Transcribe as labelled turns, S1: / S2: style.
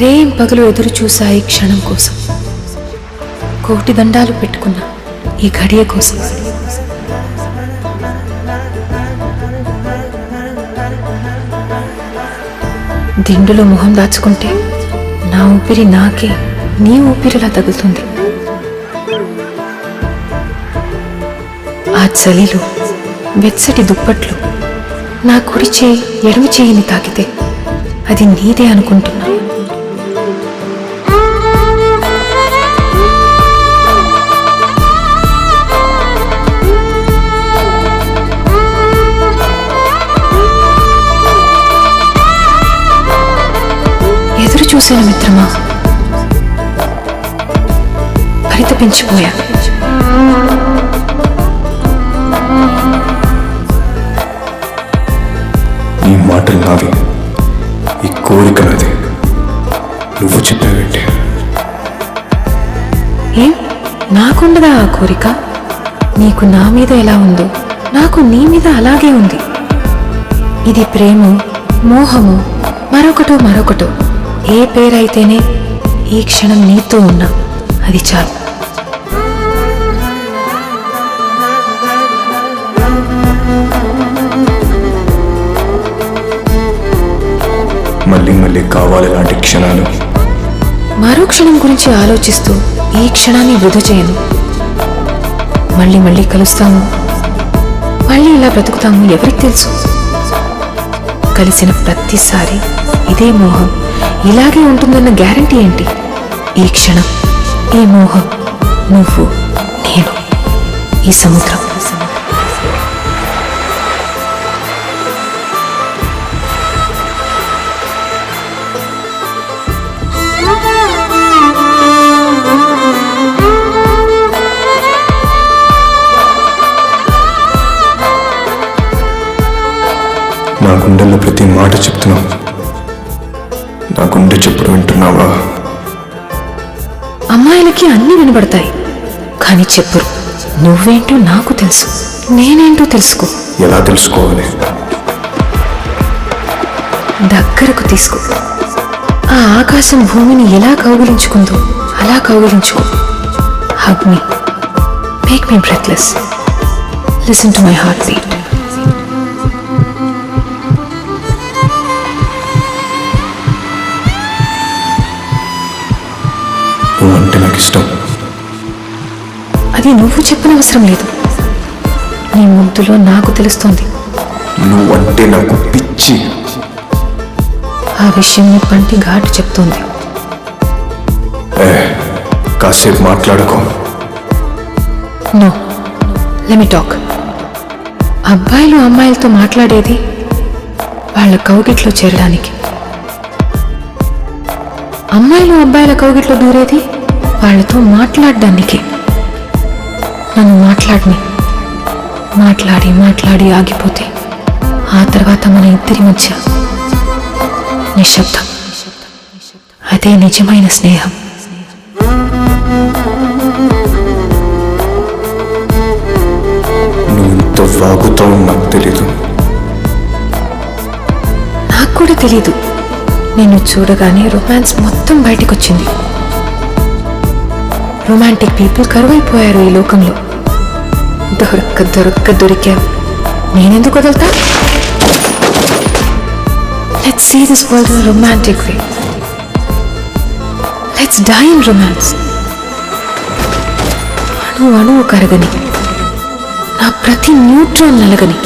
S1: రేం పగలు ఎదురు చూశాయి క్షణం కోసం, కోటి దండాలు పెట్టుకున్న ఈ ఘడియ కోసం. దిండులో మొహం దాచుకుంటే నా ఊపిరి నాకే నీ ఊపిరిలా తగులుతుంది. ఆ చలిలో వెచ్చటి దుప్పట్లు నా కుడి చేయి ఎడమ చేయిని తాకితే అది నీదే అనుకుంటున్నా. ఎదురు చూశాను మిత్రమా, పరితపించిపోయా.
S2: ఈ మాటలు నావి, ఈ కోరిక నాది, నువ్వు చెప్పావేంటి?
S1: ఏం నాకుండదా ఆ కోరిక? నీకు నా మీద ఎలా ఉందో నాకు నీ మీద అలాగే ఉంది. ఇది ప్రేమ, మోహము, మరొకటో ఏ పేరైతేనే ఈ క్షణం నీతో ఉన్నా అది చాలు.
S2: మళ్ళీ మళ్ళీ కావాలి లాంటి క్షణాలు.
S1: మరో క్షణం గురించి ఆలోచిస్తూ ఈ క్షణాన్ని వృధా చేయను. మళ్ళీ మళ్ళీ కలుస్తాము, మళ్ళీ ఇలా బ్రతుకుతాము, ఎవరికి తెలుసు? కలిసిన ప్రతిసారి ఇదే మోహం ఇలాగే ఉంటుందన్న గ్యారంటీ ఏంటి? ఈ క్షణం, ఈ మోహం, నువ్వు, నేను, ఈ సముద్రం.
S2: నా గుండెల్లో ప్రతి మాట చెప్తున్నావు, నా గుండె చెప్పుడు వింటున్నావా?
S1: అమ్మాయిలకి అన్నీ వినబడతాయి, కానీ చెప్పరు. నువ్వేంటో నాకు తెలుసు, నేనేంటో తెలుసుకో.
S2: ఎలా తెలుసుకోవాలి?
S1: దగ్గరకు తీసుకో. ఆ ఆకాశం భూమిని ఎలా కౌగిలించుకుందో అలా కౌగిలించుకో. Hug me, make me breathless, listen to my heart beat.
S2: నువ్వంటే నాకు ఇష్టం.
S1: అది నువ్వు చెప్పనవసరం లేదు, నీ ముద్దులో నాకు తెలుస్తోంది.
S2: నువ్వంటే నాకు పిచ్చి.
S1: ఆ విషయం నీ పంటి ఘాటు చెప్తోంది.
S2: కాసేపు మాట్లాడుకో.
S1: No, let me talk. అబ్బాయిలు అమ్మాయిలతో మాట్లాడేది వాళ్ళ కౌగిట్లో చేరడానికి, అమ్మాయిలు అబ్బాయిల కౌగిట్లో దూరేది వాళ్ళతో మాట్లాడడానికి. నన్ను మాట్లాడి ఆగిపోతే ఆ తర్వాత మన ఇద్దరి మధ్య నిశ్శబ్దం. అదే నిజమైన స్నేహం.
S2: నువ్వు ఇంత వాగుతావు నాకు తెలీదు.
S1: నాకు కూడా తెలీదు. నిన్ను చూడగానే రొమాన్స్ మొత్తం బయటకొచ్చింది. రొమాంటిక్ పీపుల్ కరువైపోయారు ఈ లోకంలో. దొరికావు, నేనెందుకు వదులుతా? Let's see this world in romantic way. Let's die in romance. అణువు కరగని, నా ప్రతి న్యూట్రాన్ నలగని.